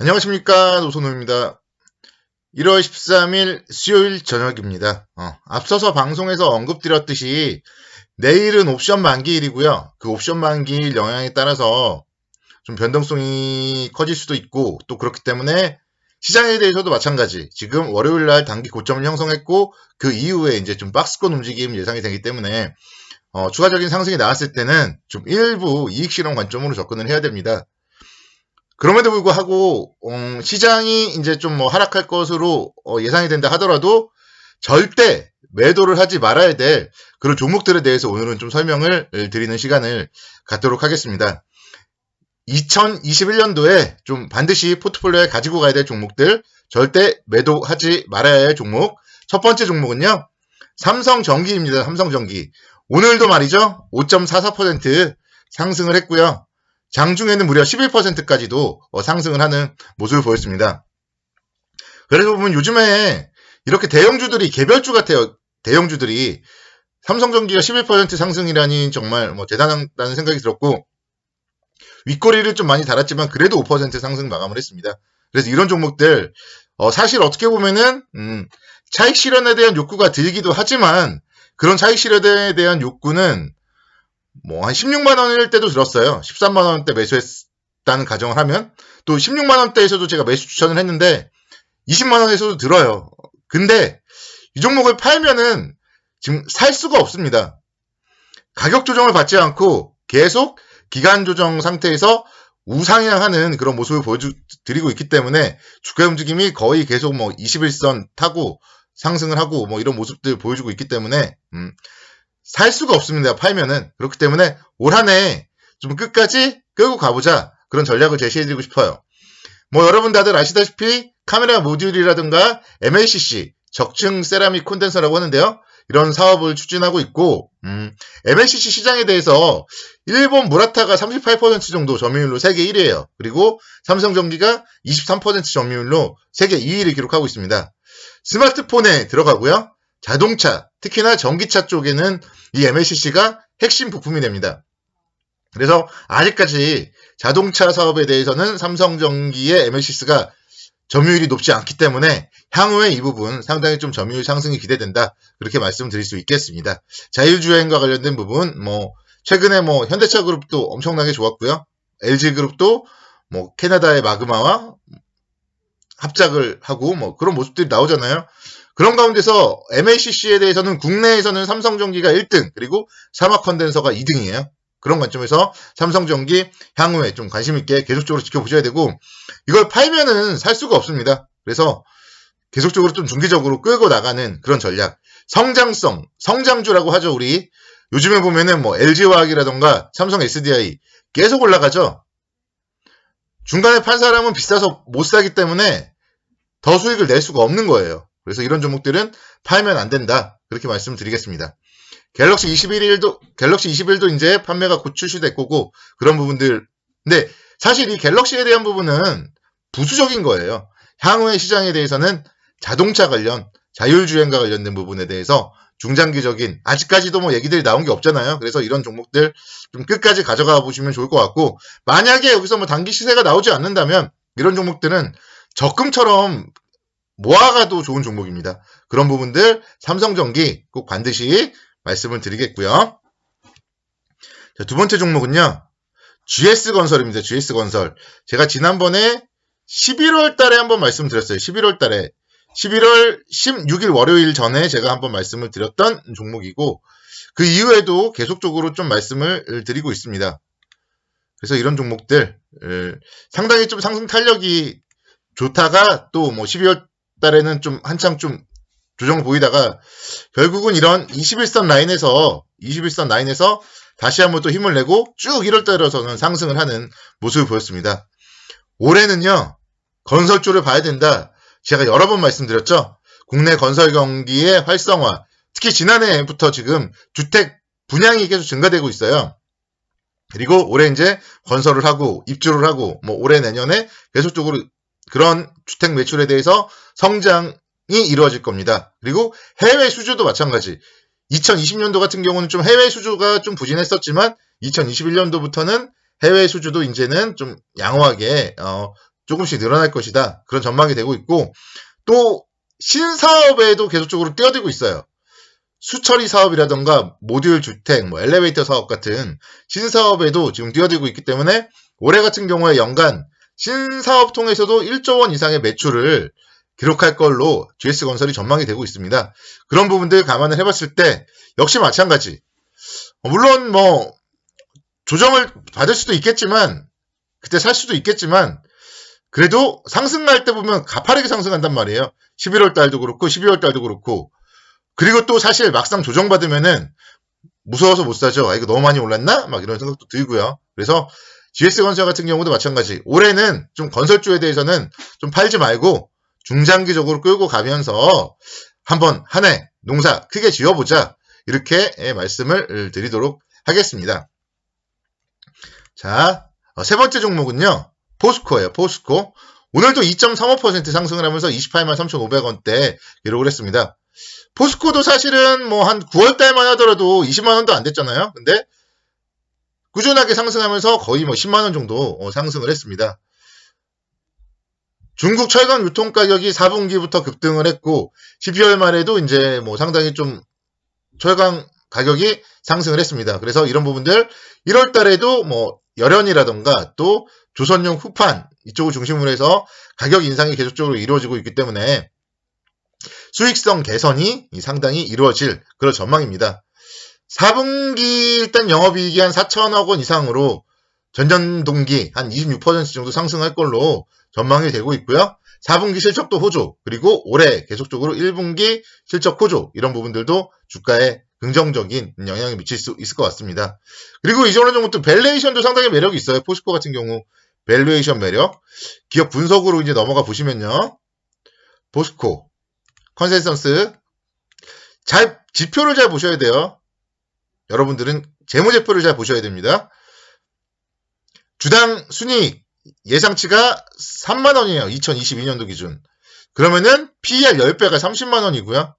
안녕하십니까, 노선호입니다. 1월 13일 수요일 저녁입니다. 앞서서 방송에서 언급드렸듯이 내일은 옵션 만기일이고요. 그 옵션 만기일 영향에 따라서 좀 변동성이 커질 수도 있고, 또 그렇기 때문에 시장에 대해서도 마찬가지. 지금 월요일 날 단기 고점을 형성했고, 그 이후에 이제 좀 박스권 움직임 예상이 되기 때문에 추가적인 상승이 나왔을 때는 좀 일부 이익 실현 관점으로 접근을 해야 됩니다. 그럼에도 불구하고 시장이 이제 좀 뭐 하락할 것으로 예상이 된다 하더라도 절대 매도를 하지 말아야 될 그런 종목들에 대해서 오늘은 좀 설명을 드리는 시간을 갖도록 하겠습니다. 2021년도에 좀 반드시 포트폴리오에 가지고 가야 될 종목들, 절대 매도하지 말아야 할 종목. 첫 번째 종목은요, 삼성전기입니다. 삼성전기. 오늘도 말이죠, 5.44% 상승을 했고요. 장중에는 무려 11%까지도 상승을 하는 모습을 보였습니다. 그래서 보면 요즘에 이렇게 대형주들이 개별주 같아요. 대형주들이 삼성전기가 11% 상승이라니 정말 대단하다는 생각이 들었고, 윗꼬리를 좀 많이 달았지만 그래도 5% 상승 마감을 했습니다. 그래서 이런 종목들 사실 어떻게 보면은 차익 실현에 대한 욕구가 들기도 하지만 그런 차익 실현에 대한 욕구는 한 16만 원일 때도 들었어요. 13만 원대 매수했다는 가정을 하면 또 16만 원대에서도 제가 매수 추천을 했는데 20만 원에서도 들어요. 근데 이 종목을 팔면은 지금 살 수가 없습니다. 가격 조정을 받지 않고 계속 기간 조정 상태에서 우상향하는 그런 모습을 보여드리고 있기 때문에 주가 움직임이 거의 계속 21선 타고 상승을 하고 이런 모습들 보여주고 있기 때문에 살 수가 없습니다. 팔면은. 그렇기 때문에 올 한 해 좀 끝까지 끌고 가보자. 그런 전략을 제시해드리고 싶어요. 여러분 다들 아시다시피 카메라 모듈이라든가 MLCC, 적층 세라믹 콘덴서라고 하는데요. 이런 사업을 추진하고 있고, MLCC 시장에 대해서 일본 무라타가 38% 정도 점유율로 세계 1위예요. 그리고 삼성전기가 23% 점유율로 세계 2위를 기록하고 있습니다. 스마트폰에 들어가고요. 자동차, 특히나 전기차 쪽에는 이 MLCC가 핵심 부품이 됩니다. 그래서 아직까지 자동차 사업에 대해서는 삼성전기의 MLCC가 점유율이 높지 않기 때문에 향후에 이 부분 상당히 좀 점유율 상승이 기대된다. 그렇게 말씀드릴 수 있겠습니다. 자율주행과 관련된 부분, 최근에 현대차 그룹도 엄청나게 좋았고요. LG 그룹도 캐나다의 마그마와 합작을 하고 그런 모습들이 나오잖아요. 그런 가운데서 MLCC에 대해서는 국내에서는 삼성전기가 1등, 그리고 사막 컨덴서가 2등이에요. 그런 관점에서 삼성전기 향후에 좀 관심 있게 계속적으로 지켜보셔야 되고, 이걸 팔면은 살 수가 없습니다. 그래서 계속적으로 좀 중기적으로 끌고 나가는 그런 전략. 성장성, 성장주라고 하죠, 우리. 요즘에 보면은 LG화학이라던가 삼성 SDI 계속 올라가죠. 중간에 판 사람은 비싸서 못 사기 때문에 더 수익을 낼 수가 없는 거예요. 그래서 이런 종목들은 팔면 안 된다. 그렇게 말씀드리겠습니다. 갤럭시 21도 이제 판매가 곧 출시될 거고, 그런 부분들. 근데 사실 이 갤럭시에 대한 부분은 부수적인 거예요. 향후의 시장에 대해서는 자동차 관련, 자율주행과 관련된 부분에 대해서 중장기적인, 아직까지도 얘기들이 나온 게 없잖아요. 그래서 이런 종목들 좀 끝까지 가져가 보시면 좋을 것 같고, 만약에 여기서 단기 시세가 나오지 않는다면 이런 종목들은 적금처럼 모아가도 좋은 종목입니다. 그런 부분들 삼성전기 꼭 반드시 말씀을 드리겠고요. 자, 두 번째 종목은요, GS건설입니다. GS건설. 제가 지난번에 11월 달에 한번 말씀드렸어요. 11월 달에 11월 16일 월요일 전에 제가 한번 말씀을 드렸던 종목이고, 그 이후에도 계속적으로 좀 말씀을 드리고 있습니다. 그래서 이런 종목들 상당히 좀 상승 탄력이 좋다가 또 12월 달에는 좀 한창 좀 조정을 보이다가 결국은 이런 21선 라인에서 다시 한번 또 힘을 내고 쭉 1월 달에서는 상승을 하는 모습을 보였습니다. 올해는요, 건설주를 봐야 된다. 제가 여러 번 말씀드렸죠. 국내 건설 경기의 활성화, 특히 지난해부터 지금 주택 분양이 계속 증가되고 있어요. 그리고 올해 이제 건설을 하고 입주를 하고 올해 내년에 계속적으로 그런 주택 매출에 대해서 성장이 이루어질 겁니다. 그리고 해외 수주도 마찬가지. 2020년도 같은 경우는 좀 해외 수주가 좀 부진했었지만 2021년도부터는 해외 수주도 이제는 좀 양호하게 조금씩 늘어날 것이다. 그런 전망이 되고 있고, 또 신사업에도 계속적으로 뛰어들고 있어요. 수처리 사업이라던가 모듈 주택, 뭐 엘리베이터 사업 같은 신사업에도 지금 뛰어들고 있기 때문에 올해 같은 경우에 연간 신사업 통해서도 1조 원 이상의 매출을 기록할 걸로 GS건설이 전망이 되고 있습니다. 그런 부분들 감안을 해봤을 때 역시 마찬가지. 물론 뭐 조정을 받을 수도 있겠지만 그때 살 수도 있겠지만 그래도 상승할 때 보면 가파르게 상승한단 말이에요. 11월 달도 그렇고 12월 달도 그렇고. 그리고 또 사실 막상 조정받으면은 무서워서 못 사죠. 아, 이거 너무 많이 올랐나? 막 이런 생각도 들고요. 그래서 GS건설 같은 경우도 마찬가지. 올해는 좀 건설주에 대해서는 좀 팔지 말고 중장기적으로 끌고 가면서 한번 한 해 농사 크게 지어보자. 이렇게 말씀을 드리도록 하겠습니다. 자, 세 번째 종목은요. 포스코예요. 포스코. 오늘도 2.35% 상승을 하면서 28만 3,500원대 기록을 했습니다. 포스코도 사실은 뭐 한 9월달만 하더라도 20만원도 안 됐잖아요. 근데 꾸준하게 상승하면서 거의 뭐 10만원 정도 상승을 했습니다. 중국 철강 유통 가격이 4분기부터 급등을 했고 12월 말에도 이제 뭐 상당히 좀 철강 가격이 상승을 했습니다. 그래서 이런 부분들 1월 달에도 뭐 열연이라던가 또 조선용 후판 이쪽을 중심으로 해서 가격 인상이 계속적으로 이루어지고 있기 때문에 수익성 개선이 상당히 이루어질 그런 전망입니다. 4분기 일단 영업이익이 한 4천억 원 이상으로 전년 동기 한 26% 정도 상승할 걸로 전망이 되고 있고요. 4분기 실적도 호조, 그리고 올해 계속적으로 1분기 실적 호조 이런 부분들도 주가에 긍정적인 영향을 미칠 수 있을 것 같습니다. 그리고 이전에 정도 밸류에이션도 상당히 매력이 있어요. 포스코 같은 경우 밸류에이션 매력. 기업 분석으로 이제 넘어가 보시면요. 포스코 컨센서스 지표를 잘 보셔야 돼요. 여러분들은 재무제표를 잘 보셔야 됩니다. 주당 순이익 예상치가 3만원이에요. 2022년도 기준. 그러면은 PER 10배가 30만원이고요.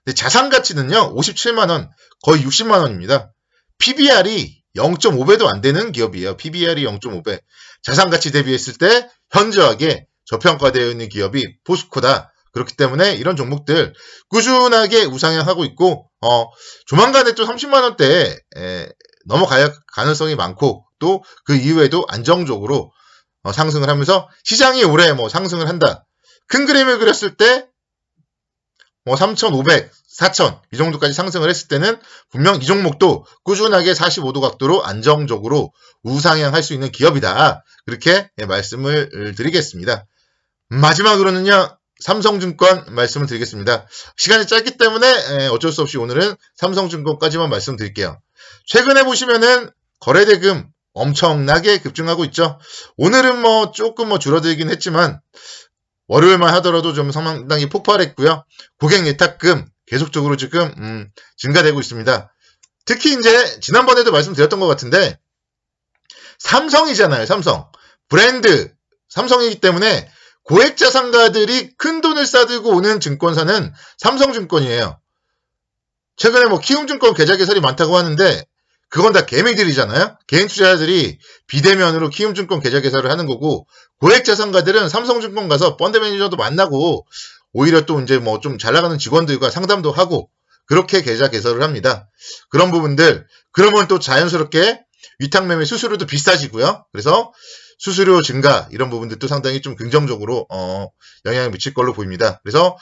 근데 자산가치는요. 57만원, 거의 60만원입니다. PBR이 0.5배도 안 되는 기업이에요. PBR이 0.5배. 자산가치 대비했을 때 현저하게 저평가되어 있는 기업이 포스코다. 그렇기 때문에 이런 종목들 꾸준하게 우상향하고 있고 조만간에 또 30만원대에 넘어갈 가능성이 많고 또 그 이후에도 안정적으로 상승을 하면서 시장이 올해 뭐 상승을 한다. 큰 그림을 그렸을 때 뭐 3,500, 4,000 이 정도까지 상승을 했을 때는 분명 이 종목도 꾸준하게 45도 각도로 안정적으로 우상향할 수 있는 기업이다. 그렇게 말씀을 드리겠습니다. 마지막으로는요. 삼성증권 말씀을 드리겠습니다. 시간이 짧기 때문에 어쩔 수 없이 오늘은 삼성증권까지만 말씀드릴게요. 최근에 보시면은 거래대금 엄청나게 급증하고 있죠. 오늘은 뭐 조금 줄어들긴 했지만 월요일만 하더라도 좀 상당히 폭발했고요. 고객 예탁금 계속적으로 지금 증가되고 있습니다. 특히 이제 지난번에도 말씀드렸던 것 같은데 삼성이잖아요. 삼성 브랜드 삼성이기 때문에 고액자산가들이 큰 돈을 싸들고 오는 증권사는 삼성증권이에요. 최근에 뭐 키움증권 계좌 개설이 많다고 하는데 그건 다 개미들이잖아요. 개인 투자자들이 비대면으로 키움증권 계좌 개설을 하는 거고 고액자산가들은 삼성증권 가서 펀드 매니저도 만나고 오히려 또 이제 뭐 좀 잘 나가는 직원들과 상담도 하고 그렇게 계좌 개설을 합니다. 그런 부분들 그러면 또 자연스럽게 위탁매매 수수료도 비싸지고요. 그래서 수수료 증가 이런 부분들도 상당히 좀 긍정적으로 영향을 미칠 걸로 보입니다. 그래서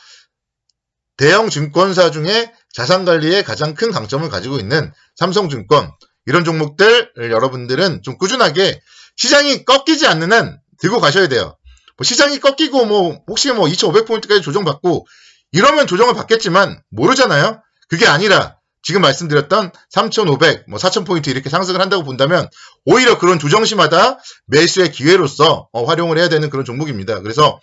대형 증권사 중에 자산관리에 가장 큰 강점을 가지고 있는 삼성증권 이런 종목들 여러분들은 좀 꾸준하게 시장이 꺾이지 않는 한 들고 가셔야 돼요. 뭐 시장이 꺾이고 뭐 혹시 뭐 2,500포인트까지 조정받고 이러면 조정을 받겠지만 모르잖아요. 그게 아니라 지금 말씀드렸던 3,500, 뭐 4,000포인트 이렇게 상승을 한다고 본다면 오히려 그런 조정시마다 매수의 기회로서 활용을 해야 되는 그런 종목입니다. 그래서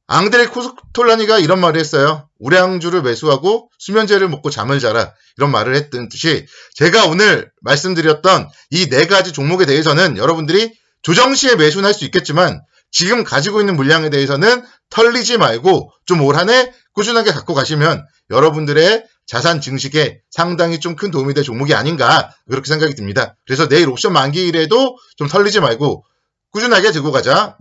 앙드레 코스톨라니가 이런 말을 했어요. 우량주를 매수하고 수면제를 먹고 잠을 자라 이런 말을 했던 듯이 제가 오늘 말씀드렸던 이 네 가지 종목에 대해서는 여러분들이 조정시에 매수는 할 수 있겠지만 지금 가지고 있는 물량에 대해서는 털리지 말고 좀 올 한 해 꾸준하게 갖고 가시면 여러분들의 자산 증식에 상당히 좀 큰 도움이 될 종목이 아닌가 그렇게 생각이 듭니다. 그래서 내일 옵션 만기일에도 좀 털리지 말고 꾸준하게 들고 가자.